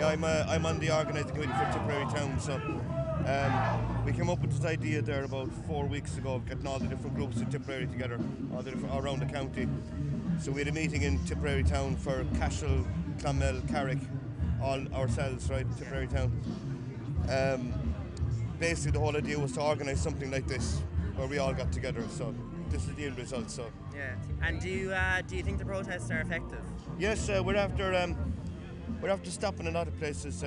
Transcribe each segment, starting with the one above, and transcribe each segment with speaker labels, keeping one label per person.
Speaker 1: I'm on the organising committee for Tipperary Town, so we came up with this idea there about 4 weeks ago of getting all the different groups in Tipperary together, around the county. So we had a meeting in Tipperary Town for Cashel, Clonmel, Carrick, all ourselves, right, Tipperary Town. Basically the whole idea was to organise something like this, where we all got together, so this is the end result. So
Speaker 2: yeah, and do you think the protests are effective?
Speaker 1: yes, we're after stopping a lot of places.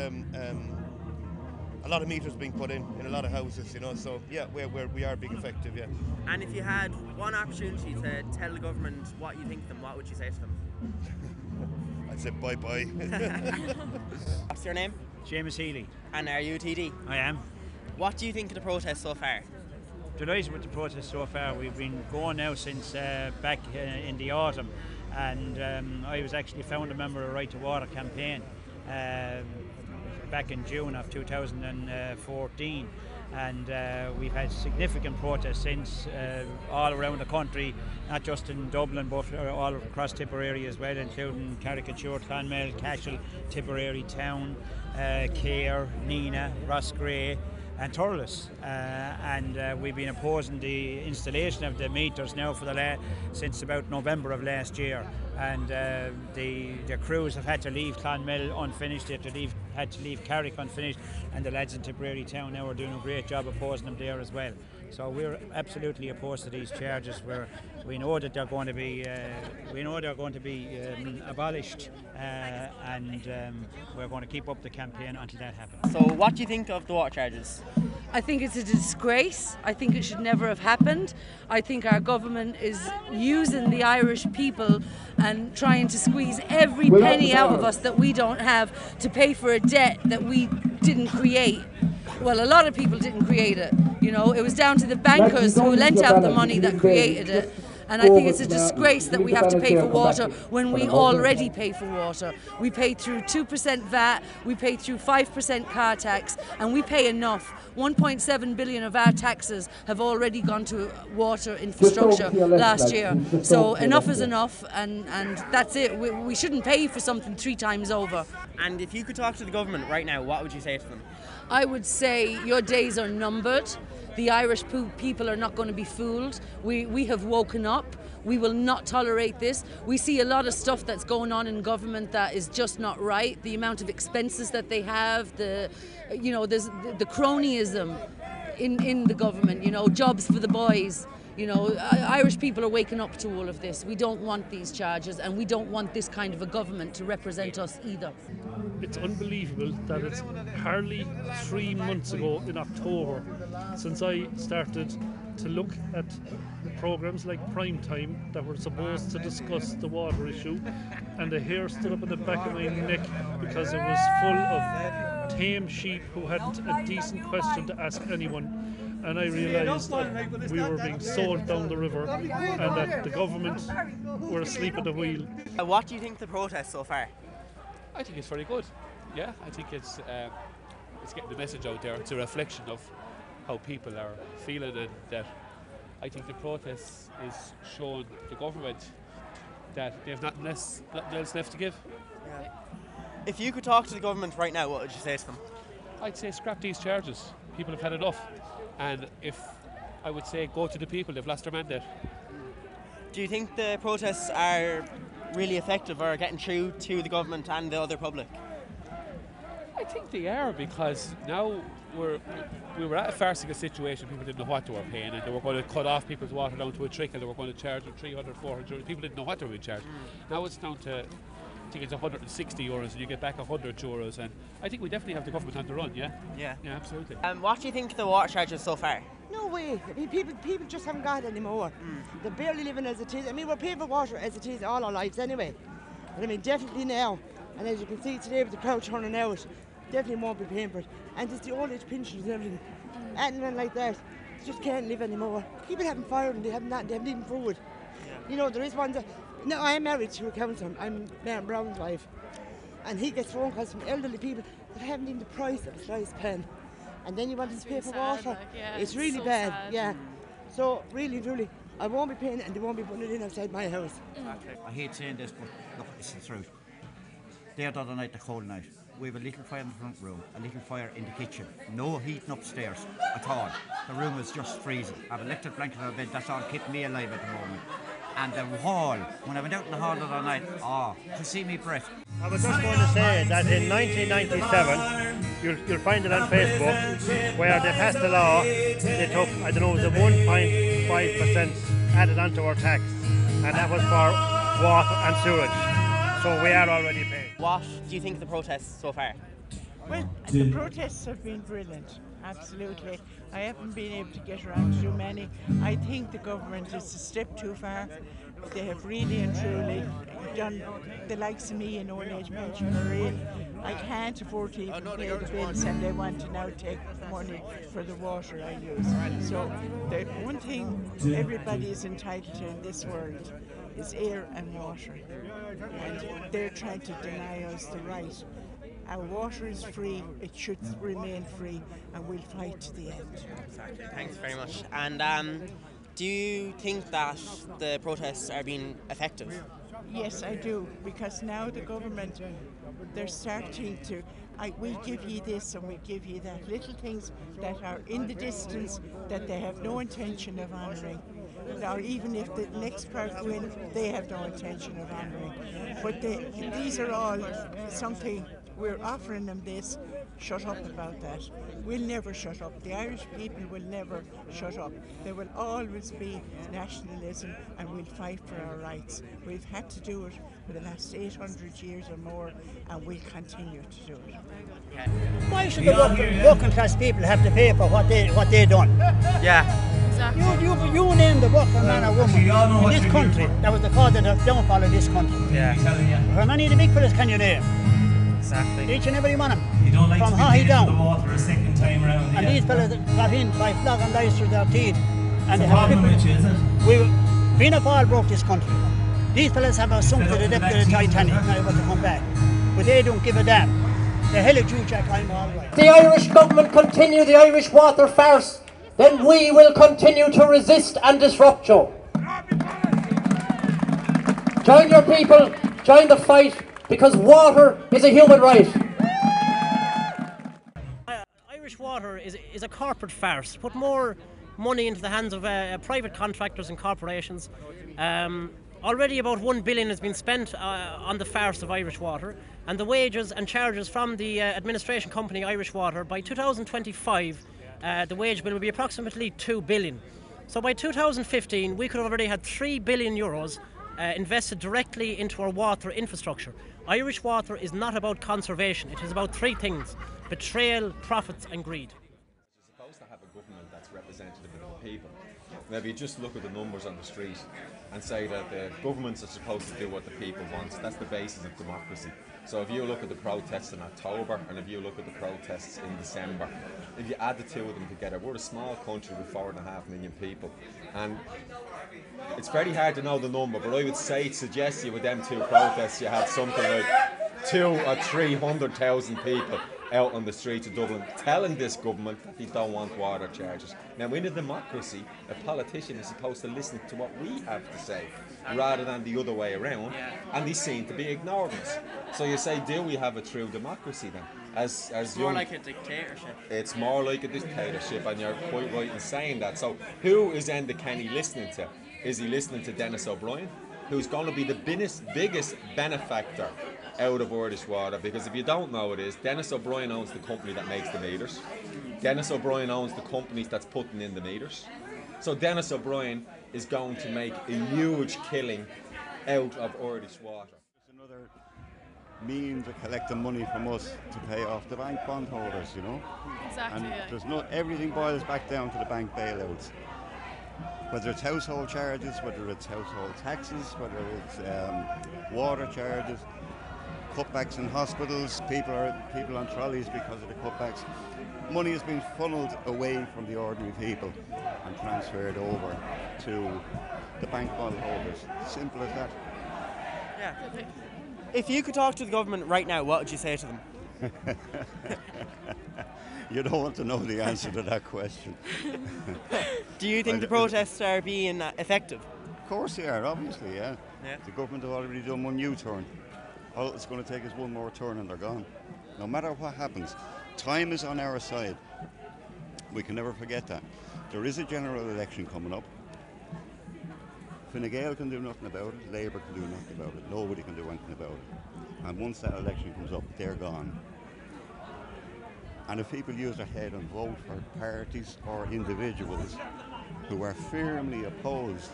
Speaker 1: A lot of meters being put in a lot of houses, so yeah, we are being effective, yeah.
Speaker 2: And if you had one opportunity to tell the government what you think of them, what would you say to them?
Speaker 1: I'd say bye-bye.
Speaker 2: What's your name?
Speaker 3: James Healy.
Speaker 2: And are you a TD?
Speaker 3: I am.
Speaker 2: What do you think of the protest so far?
Speaker 3: Delighted with the protest so far. We've been going now since back in the autumn, and I was actually found a member of the Right to Water campaign back in June of 2014, and we've had significant protests since all around the country, not just in Dublin but all across Tipperary as well, including Caricature, Clonmel, Cashel, Tipperary Town, Cahir, Nina, Roscrea and Thurles, and we've been opposing the installation of the meters now since about November of last year, and the crews have had to leave Clonmel unfinished, they had to leave Carrick unfinished, and the lads in Tipperary Town now are doing a great job opposing them there as well. So we're absolutely opposed to these charges. We know that they're going to be abolished, and we're going to keep up the campaign until that happens.
Speaker 2: So what do you think of the water charges?
Speaker 4: I think it's a disgrace. I think it should never have happened. I think our government is using the Irish people and trying to squeeze every penny out of us that we don't have to pay for a debt that we didn't create. Well, a lot of people didn't create it. It was down to the bankers who lent out the money that created it. And I think it's a disgrace that we have to pay for water when we already pay for water. We pay through 2% VAT, we pay through 5% car tax, and we pay enough. 1.7 billion of our taxes have already gone to water infrastructure last year. So enough is enough, and that's it. We shouldn't pay for something 3 times over.
Speaker 2: And if you could talk to the government right now, what would you say to them?
Speaker 4: I would say your days are numbered. The Irish people are not going to be fooled. We have woken up. We will not tolerate this. We see a lot of stuff that's going on in government that is just not right. The amount of expenses that they have, there's the cronyism in the government, jobs for the boys. Irish people are waking up to all of this. We don't want these charges, and we don't want this kind of a government to represent us either.
Speaker 5: It's unbelievable that it's hardly 3 months ago in October since I started to look at programmes like Prime Time that were supposed to discuss the water issue, and the hair stood up in the back of my neck because it was full of tame sheep who hadn't a decent question to ask anyone. And I realised that we were being sold down the river and that the government were asleep at the wheel.
Speaker 2: What do you think of the protest so far?
Speaker 6: I think it's very good. Yeah, I think it's getting the message out there. It's a reflection of how people are feeling, and that I think the protest is showing the government that they have nothing else left to give.
Speaker 2: Yeah. If you could talk to the government right now, what would you say to them?
Speaker 6: I'd say scrap these charges. People have had enough. And I would say go to the people, they've lost their mandate.
Speaker 2: Do you think the protests are really effective or getting through to the government and the other public?
Speaker 6: I think they are, because now we were at a farcical situation. People didn't know what they were paying, and they were going to cut off people's water down to a trickle. They were going to charge them 300, 400. People didn't know what they were being charged. Now it's down to, I think it's 160 euros, and you get back 100 euros. And I think we definitely have the government on the run. Yeah, absolutely.
Speaker 2: What do you think of the water charges so far?
Speaker 7: No way. I mean, people just haven't got it anymore. They're barely living as it is. I mean, we're paying for water as it is all our lives anyway. But I mean, definitely now. And as you can see today with the crowd turning out, definitely won't be paying for it. And just the old age pensions and everything. Anything like that, they just can't live anymore. People haven't fired and they haven't even food. Yeah. There is one that, now I am married to a councillor. I'm Mayor Brown's wife. And he gets phone calls from elderly people that haven't even the price of a slice pan. And then you want to pay for water. It's really so bad. Sad. Yeah. So really, I won't be paying it, and they won't be putting it in outside my house.
Speaker 8: I hate saying this, but look, it's the truth. The other night, the cold night. We have a little fire in the front room, a little fire in the kitchen. No heating upstairs at all. The room is just freezing. I have an electric blanket on the bed, that's all keeping me alive at the moment. And the hall, when I went out in the hall the other night, to see me breath.
Speaker 9: I was just going to say that in 1997, you'll find it on Facebook, where they passed a law, they took, I don't know, it was a 1.5% added onto our tax, and that was for water and sewage. So we are already paying.
Speaker 2: What do you think of the protests so far?
Speaker 10: Well, the protests have been brilliant, absolutely. I haven't been able to get around to do many. I think the government is a step too far. They have really and truly done the likes of me, an old age pensioner. I can't afford to even pay the bills, and they want to now take money for the water I use. So the one thing everybody is entitled to in this world is air and water, and they're trying to deny us the right. Our water is free, it should remain free, and we'll fight to the end.
Speaker 2: Exactly. Thanks very much. And do you think that the protests are being effective?
Speaker 10: Yes, I do, because now the government, they're starting to, we give you this and we give you that, little things that are in the distance that they have no intention of honouring. Or even if the next part win, they have no intention of honouring. But these are all something, we're offering them this, shut up about that. We'll never shut up. The Irish people will never shut up. There will always be nationalism, and we'll fight for our rights. We've had to do it for the last 800 years or more, and we'll continue to do it.
Speaker 11: Why should the working class people have to pay for what they done?
Speaker 2: Yeah. Exactly.
Speaker 11: You name the working man or woman in this country that was the cause of the downfall of this country.
Speaker 2: Yeah.
Speaker 11: How many of the big fellas can you name?
Speaker 2: Exactly.
Speaker 11: Each and every one of them.
Speaker 12: You don't like
Speaker 11: from
Speaker 12: to be
Speaker 11: high down.
Speaker 12: The water a second time round.
Speaker 11: And these fellas got in by flog and lice through their teeth. And
Speaker 12: it's a problem with you, is it?
Speaker 11: Fianna Fáil broke this country. These fellas have sunk to the depth of the Titanic now able to come back. But they don't give a damn. The hell of you, Jack, I'm all right.
Speaker 13: The Irish government continue the Irish water farce, then we will continue to resist and disrupt you. Join your people, join the fight, because water is a human right.
Speaker 14: Irish water is a corporate farce. Put more money into the hands of private contractors and corporations. Already about 1 billion has been spent on the farce of Irish water, and the wages and charges from the administration company Irish Water, by 2025 the wage bill will be approximately 2 billion. So by 2015 we could have already had 3 billion euros invested directly into our water infrastructure. Irish water is not about conservation, it is about three things: betrayal, profits and greed.
Speaker 15: You're supposed to have a government that's representative of the people. Now if you just look at the numbers on the street and say that the governments are supposed to do what the people want, that's the basis of democracy. So if you look at the protests in October and if you look at the protests in December, if you add the two of them together, we're a small country with 4.5 million people, and it's very hard to know the number, but I would suggest you with them two protests you had something like 200,000 or 300,000 people out on the streets of Dublin telling this government that they don't want water charges. Now in a democracy, a politician is supposed to listen to what we have to say rather than the other way around, and they seem to be ignoring us. So you say, do we have a true democracy then?
Speaker 2: It's more like a dictatorship.
Speaker 15: It's more like a dictatorship, and you're quite right in saying that. So who is Enda Kenny listening to? Is he listening to Dennis O'Brien, who's going to be the biggest benefactor out of Irish water? Because if you don't know what it is, Dennis O'Brien owns the company that makes the meters. Dennis O'Brien owns the companies that's putting in the meters. So Dennis O'Brien is going to make a huge killing out of Irish water.
Speaker 16: It's another means of collecting money from us to pay off the bank bondholders, you know.
Speaker 17: Exactly.
Speaker 16: And there's everything boils back down to the bank bailouts. Whether it's household charges, whether it's household taxes, whether it's water charges, cutbacks in hospitals, people on trolleys because of the cutbacks. Money has been funneled away from the ordinary people and transferred over to the bank bondholders. Simple as that.
Speaker 2: Yeah. If you could talk to the government right now, what would you say to them?
Speaker 16: You don't want to know the answer to that question.
Speaker 2: Do you think the protests are being effective?
Speaker 16: Of course they are, obviously, yeah. The government have already done one U-turn. All it's going to take is one more turn and they're gone. No matter what happens, time is on our side. We can never forget that. There is a general election coming up. Fine Gael can do nothing about it, Labour can do nothing about it, nobody can do anything about it. And once that election comes up, they're gone. And if people use their head and vote for parties or individuals who are firmly opposed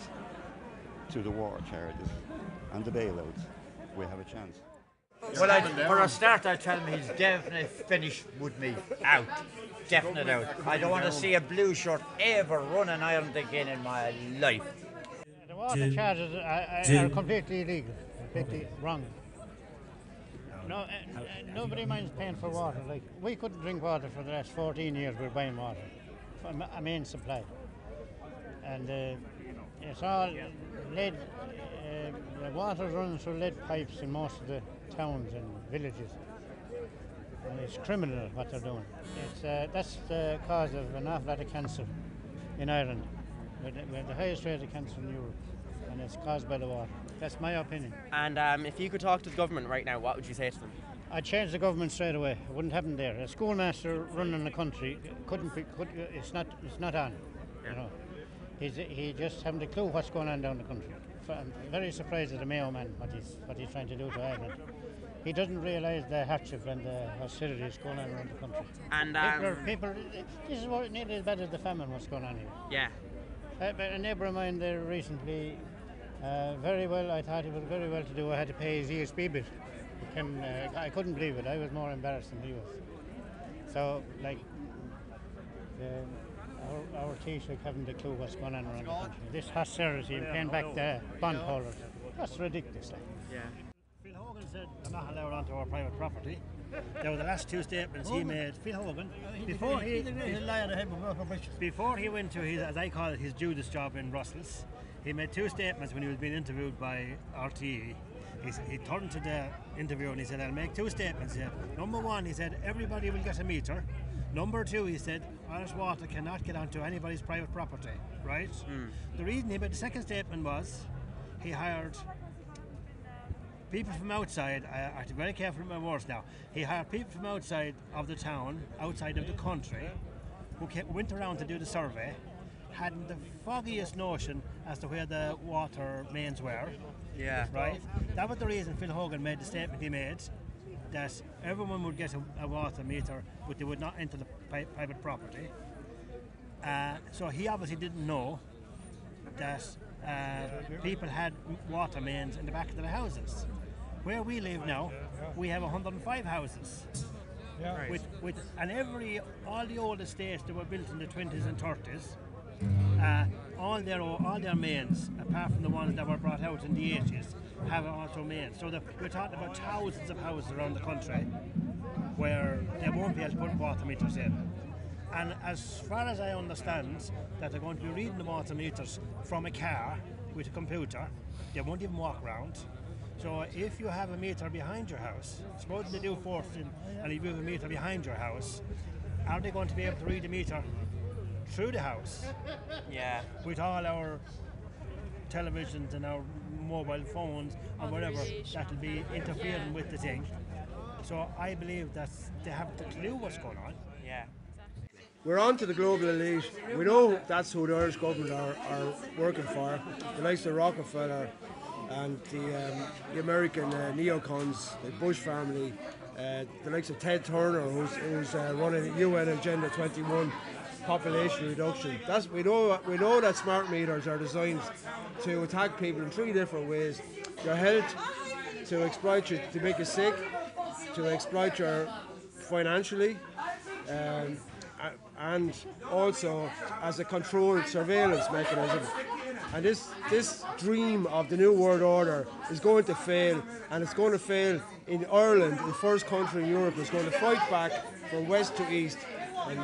Speaker 16: to the water charges and the bailouts, we have a chance.
Speaker 17: Well, for a start, I tell him he's definitely finished with me. Out. Definite out. I don't want to see a blue shirt ever run in Ireland again in my life.
Speaker 18: The water charges are completely illegal, completely wrong. No, nobody minds paying for water. Like, we couldn't drink water for the last 14 years. We're buying water from a main supply, and it's all lead. The water runs through lead pipes in most of the towns and villages, and it's criminal what they're doing. That's the cause of an awful lot of cancer in Ireland. We're the highest rate of cancer in Europe, and it's caused by the water. That's my opinion.
Speaker 2: And if you could talk to the government right now, what would you say to them?
Speaker 18: I'd change the government straight away. It wouldn't happen there. A schoolmaster running the country it's not on. You know, he just haven't a clue what's going on down the country. I'm very surprised at the Mayo man what he's trying to do to Ireland. He doesn't realise the hardship and the hostilities going on around the country.
Speaker 2: And
Speaker 18: people, this is what nearly as bad as the famine what's going on here.
Speaker 2: Yeah.
Speaker 18: But a neighbour of mine there recently, very well, I thought he was very well to do. I had to pay his ESB bill. I couldn't believe it. I was more embarrassed than he was. So, like, our Taoiseach haven't a clue what's going on around the country. This hostility and paying back the bondholders, that's ridiculous. Like.
Speaker 2: Yeah.
Speaker 9: Phil Hogan said they're not allowed onto our private property. They were the last two statements he made. Phil Hogan, before he went to his, as I call it, his Judas job in Brussels, he made two statements when he was being interviewed by RTE. He turned to the interviewer and he said, I'll make two statements here. Number one, he said, everybody will get a meter. Number two, he said, Irish Water cannot get onto anybody's private property, right? The reason he made the second statement was he hired people from outside. I have to be very careful with my words now. He hired people from outside of the town, outside of the country, who went around to do the survey, hadn't the foggiest notion as to where the water mains were.
Speaker 2: Yeah.
Speaker 9: Right? That was the reason Phil Hogan made the statement he made, that everyone would get a water meter, but they would not enter the private property. So he obviously didn't know that people had water mains in the back of their houses. Where we live now, we have 105 houses.
Speaker 2: Yeah.
Speaker 9: And all the old estates that were built in the 20s and 30s, all their mains, apart from the ones that were brought out in the 80s, have also mains. So we're talking about thousands of houses around the country where they won't be able to put water meters in. And as far as I understand, that they're going to be reading the water meters from a car with a computer. They won't even walk around. So if you have a meter behind your house, suppose they do forcing and you have a meter behind your house, are they going to be able to read the meter through the house?
Speaker 2: Yeah.
Speaker 9: With all our televisions and our mobile phones and whatever, that'll be interfering with the thing. So I believe that they have to clue what's going on.
Speaker 2: Yeah.
Speaker 19: We're on to the global elite. We know that's who the Irish government are working for. The likes of Rockefeller and the American neocons, the Bush family, the likes of Ted Turner, who's running UN Agenda 21, population reduction. We know that smart meters are designed to attack people in three different ways: your health, to exploit you, to make you sick, to exploit you financially, and also as a controlled surveillance mechanism. And this dream of the New World Order is going to fail, and it's going to fail in Ireland, the first country in Europe is going to fight back from west to east. And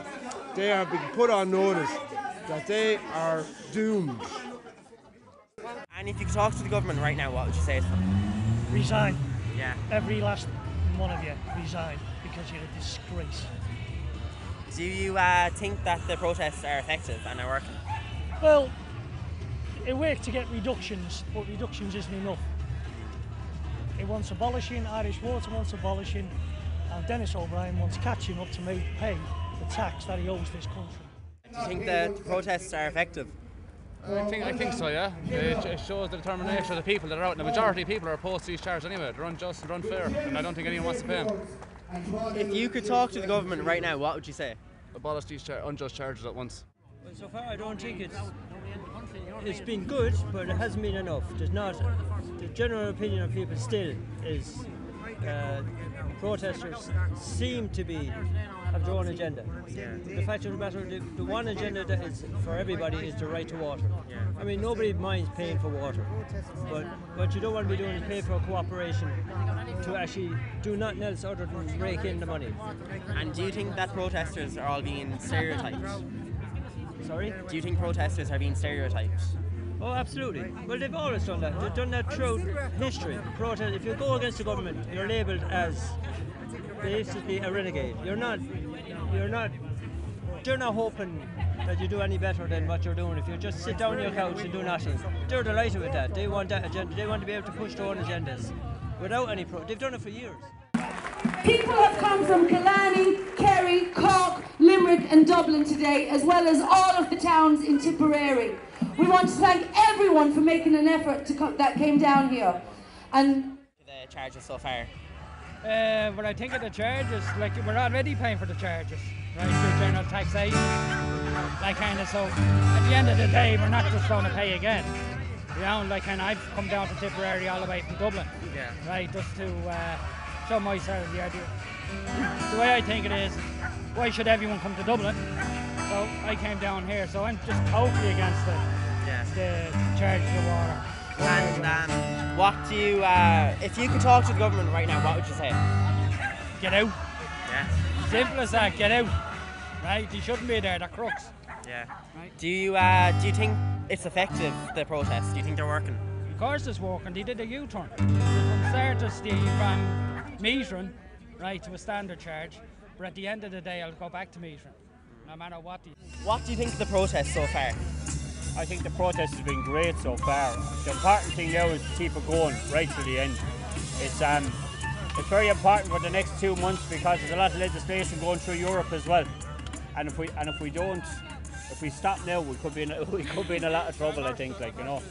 Speaker 19: they have been put on notice that they are doomed.
Speaker 2: And if you could talk to the government right now, what would you say to them?
Speaker 20: Resign.
Speaker 2: Yeah.
Speaker 20: Every last one of you, resign, because you're a disgrace.
Speaker 2: Do you think that the protests are effective and are working?
Speaker 20: Well, it worked to get reductions, but reductions isn't enough. It wants abolishing, Irish Water wants abolishing, and Dennis O'Brien wants catching up to make pay the tax that he owes this country.
Speaker 2: Do you think that the protests are effective?
Speaker 6: I think so, yeah. It shows the determination of the people that are out. And the majority of people are opposed to these charges anyway. They're unjust and unfair, and I don't think anyone wants to pay them.
Speaker 2: If you could talk to the government right now, what would you say?
Speaker 6: Abolish these unjust charges at once.
Speaker 21: Well, so far I don't think it's been good, but it hasn't been enough. There's not. The general opinion of people still is protesters seem to have their own agenda. The fact of the matter, the one agenda that is for everybody is the right to water. I mean, nobody minds paying for water, but what you don't want to be doing is pay for cooperation to actually do nothing else other than rake in the money.
Speaker 2: And do you think that protesters are all being stereotyped?
Speaker 21: Sorry?
Speaker 2: Do you think protesters are being stereotyped?
Speaker 21: Oh, absolutely. Well, they've always done that. They've done that throughout history. Protest. If you go against the government, you're labelled as basically a renegade. You're not. They're not hoping that you do any better than what you're doing if you just sit down on your couch and do nothing. They're delighted with that. They want that agenda. They want to be able to push their own agendas without any They've done it for years.
Speaker 4: People have come from Killarney, Kerry, Cork, Limerick and Dublin today, as well as all of the towns in Tipperary. We want to thank everyone for making an effort that came down here. And
Speaker 2: the charges so far?
Speaker 22: When I think of the charges, like we're already paying for the charges, right, through general taxation. Like kind of, so at the end of the day, we're not just going to pay again. You know, like kind of, I've come down to Tipperary all the way from Dublin, right, just to show my side of the idea. The way I think it is, why should everyone come to Dublin? So I came down here, so I'm just totally against the charges of water.
Speaker 2: And what do you, if you could talk to the government right now, what would you say?
Speaker 22: Get out.
Speaker 2: Yeah.
Speaker 22: Simple as that, get out. Right, you shouldn't be there, they're crooks.
Speaker 2: Yeah. Right. Do you think it's effective, the protests? Do you think they're working?
Speaker 22: Of course it's working, they did a U-turn. From start to Steve, from metering, right, to a standard charge, but at the end of the day I'll go back to metering, no matter what.
Speaker 2: What do you think of the protests so far?
Speaker 23: I think the protest has been great so far. The important thing now is to keep it going right to the end. It's very important for the next 2 months because there's a lot of legislation going through Europe as well. And if we stop now, we could be in a lot of trouble. I think, like, you know.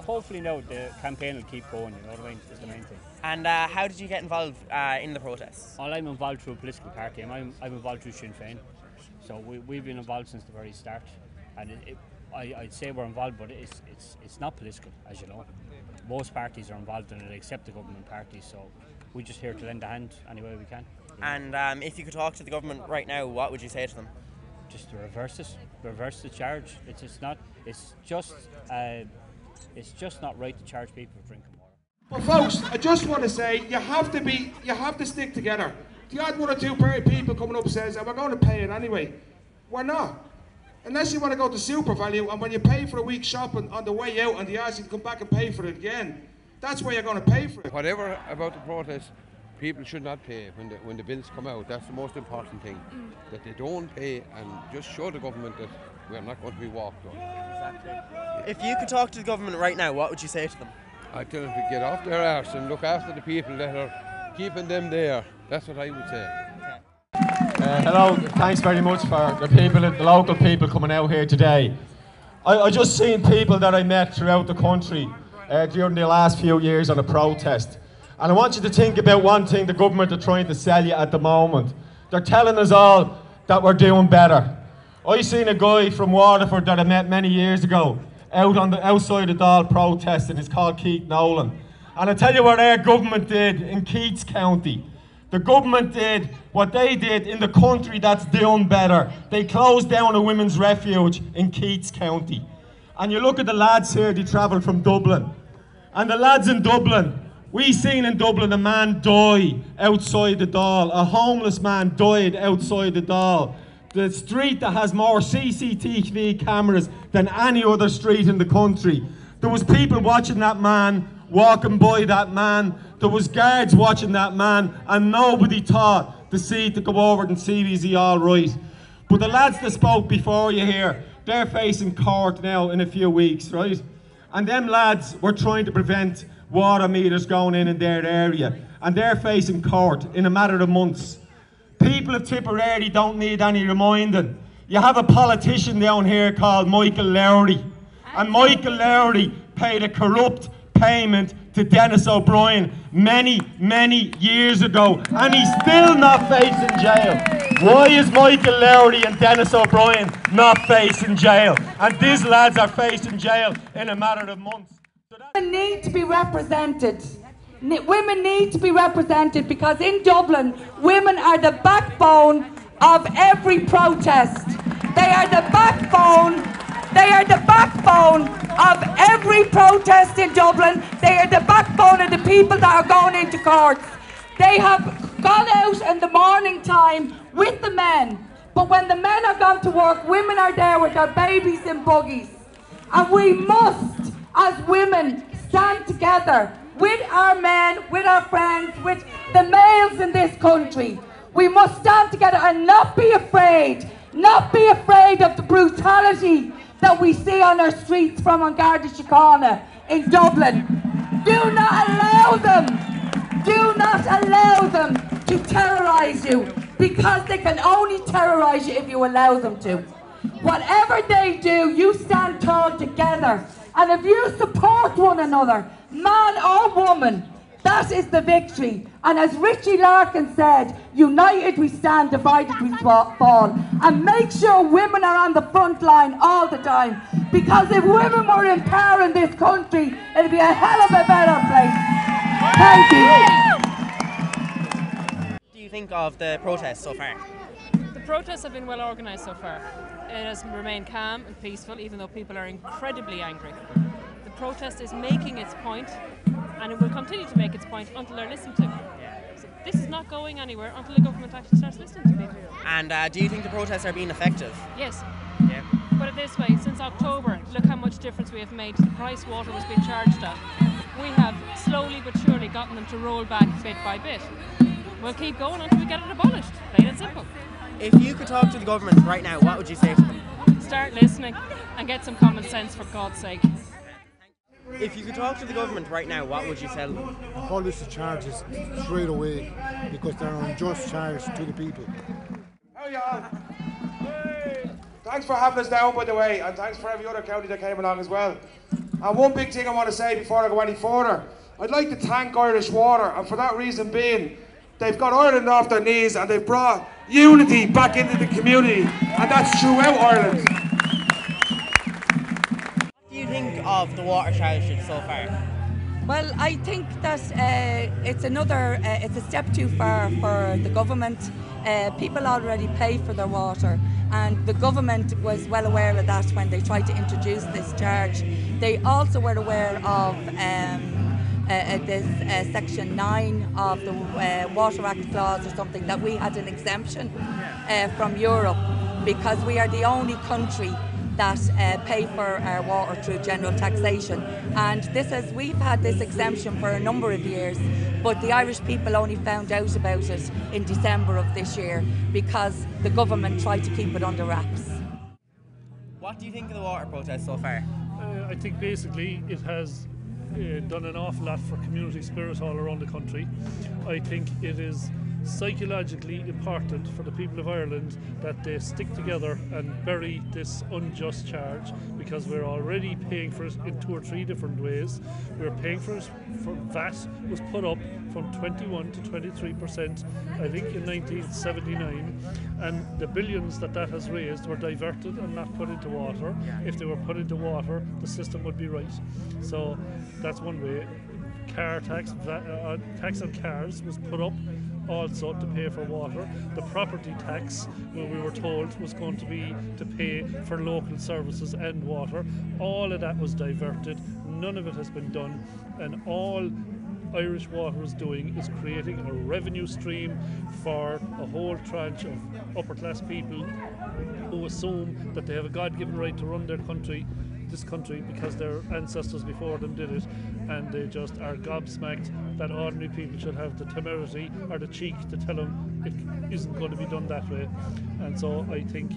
Speaker 23: Hopefully now the campaign will keep going. You know what I mean? Is the main thing.
Speaker 2: And how did you get involved in the protests?
Speaker 23: Well, I'm involved through a political party. I'm involved through Sinn Féin. So we've been involved since the very start. And I'd say we're involved, but it's not political, as you know. Most parties are involved in it, except the government parties. So we're just here to lend a hand any way we can.
Speaker 2: And if you could talk to the government right now, what would you say to them?
Speaker 23: Just to reverse the charge. It's just not right to charge people for drinking water.
Speaker 24: Well, folks, I just want to say you have to stick together. The odd one or two people coming up says, "We're going to pay it anyway." We're not. Unless you want to go to Super Value, and when you pay for a week's shopping on the way out and they ask you to come back and pay for it again, that's where you're going to pay for it.
Speaker 25: Whatever about the protest, people should not pay when the bills come out. That's the most important thing, that they don't pay and just show the government that we're not going to be walked on.
Speaker 2: Exactly. If you could talk to the government right now, what would you say to them?
Speaker 25: I'd tell them to get off their arse and look after the people that are keeping them there. That's what I would say.
Speaker 26: Hello, thanks very much for the local people coming out here today. I just seen people that I met throughout the country during the last few years on a protest. And I want you to think about one thing the government are trying to sell you at the moment. They're telling us all that we're doing better. I seen a guy from Waterford that I met many years ago outside the Dáil protesting. It's called Keith Nolan. And I tell you what our government did in Keith's County. The government did what they did in the country that's doing better. They closed down a women's refuge in Keith's County. And you look at the lads here, they travel from Dublin. And the lads in Dublin, we seen in Dublin a man die outside the Dáil. A homeless man died outside the Dáil. The street that has more CCTV cameras than any other street in the country. There was people watching that man, walking by that man. There was guards watching that man, and nobody thought to go over and see is he all right. But the lads that spoke before you here, they're facing court now in a few weeks, right? And them lads were trying to prevent water meters going in their area, and they're facing court in a matter of months. people of Tipperary don't need any reminding. You have a politician down here called Michael Lowry. And Michael Lowry paid a corrupt payment to Dennis O'Brien many, many years ago. And he's still not facing jail. Why is Michael Lowry and Dennis O'Brien not facing jail? And these lads are facing jail in a matter of months.
Speaker 1: Women need to be represented. Women need to be represented because in Dublin, women are the backbone of every protest. They are the backbone. They are the backbone of every protest in Dublin. They are the backbone of the people that are going into courts. They have gone out in the morning time with the men, but when the men are gone to work, women are there with their babies in buggies. And we must, as women, stand together with our men, with our friends, with the males in this country. We must stand together and not be afraid of the brutality that we see on our streets from An Garda Síochána in Dublin. Do not allow them to terrorise you, because they can only terrorise you if you allow them to. Whatever they do, you stand tall together. And if you support one another, man or woman, that is the victory. And as Richie Larkin said, united we stand, divided we fall. And make sure women are on the front line all the time. Because if women were in power in this country, it'd be a hell of a better place. Thank you.
Speaker 2: What do you think of the protests so far?
Speaker 3: The protests have been well organised so far. It has remained calm and peaceful, even though people are incredibly angry. The protest is making its point, and it will continue to make its point until they're listened to. So this is not going anywhere until the government actually starts listening to people.
Speaker 2: And do you think the protests are being effective?
Speaker 3: Yes.
Speaker 2: Yeah.
Speaker 3: Put it this way, since October, look how much difference we have made to the price water was being charged at. We have slowly but surely gotten them to roll back bit by bit. We'll keep going until we get it abolished, plain and simple.
Speaker 2: If you could talk to the government right now, what would you say to them?
Speaker 3: Start listening and get some common sense, for God's sake.
Speaker 2: If you could talk to the government right now, what would you tell them?
Speaker 5: Abolish the charges straight away, because they're unjust charges to the people.
Speaker 24: How y'all? Thanks for having us down, by the way, and thanks for every other county that came along as well. And one big thing I want to say before I go any further, I'd like to thank Irish Water, and for that reason being, they've got Ireland off their knees and they've brought unity back into the community, and that's throughout Ireland.
Speaker 2: What do you think of the water charges so far?
Speaker 1: Well, I think that it's a step too far for the government. People already pay for their water, and the government was well aware of that when they tried to introduce this charge. They also were aware of this Section 9 of the Water Act clause or something, that we had an exemption from Europe, because we are the only country that pay for our water through general taxation. And we've had this exemption for a number of years, but the Irish people only found out about it in December of this year because the government tried to keep it under wraps.
Speaker 2: What do you think of the water protest so far?
Speaker 7: I think basically it has done an awful lot for community spirit all around the country. I think it is psychologically important for the people of Ireland that they stick together and bury this unjust charge, because we're already paying for it in 2 or 3 different ways. We're paying for it, for VAT was put up from 21 to 23%, I think in 1979, and the billions that has raised were diverted and not put into water. If they were put into water, the system would be right. So that's one way. Car tax, tax on cars was put up also to pay for water. The property tax, we were told, was going to be to pay for local services and water. All of that was diverted. None of it has been done, and all Irish Water is doing is creating a revenue stream for a whole tranche of upper class people who assume that they have a God-given right to run their country, this country, because their ancestors before them did it, and they just are gobsmacked that ordinary people should have the temerity or the cheek to tell them it isn't going to be done that way. And so I think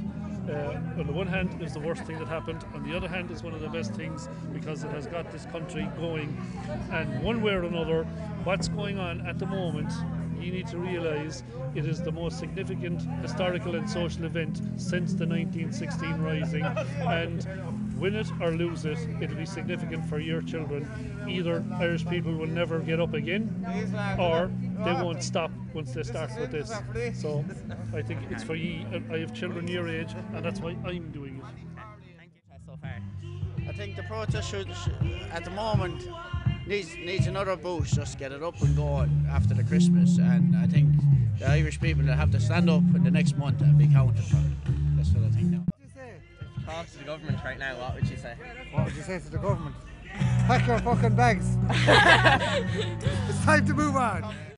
Speaker 7: on the one hand is the worst thing that happened, on the other hand is one of the best things, because it has got this country going. And one way or another, what's going on at the moment you need to realise it is the most significant historical and social event since the 1916 Rising, and win it or lose it, it'll be significant for your children. Either Irish people will never get up again, or they won't stop once they start with this. So I think it's for you. I have children your age, and that's why I'm doing it.
Speaker 8: So far, I think the protest should at the moment needs another boost, just get it up and going after the Christmas, and I think the Irish people will have to stand up in the next month and be counted for it. That's what I think now.
Speaker 2: Talk to the government right now, what would you say?
Speaker 10: What would you say to the government? Pack your fucking bags. It's time to move on.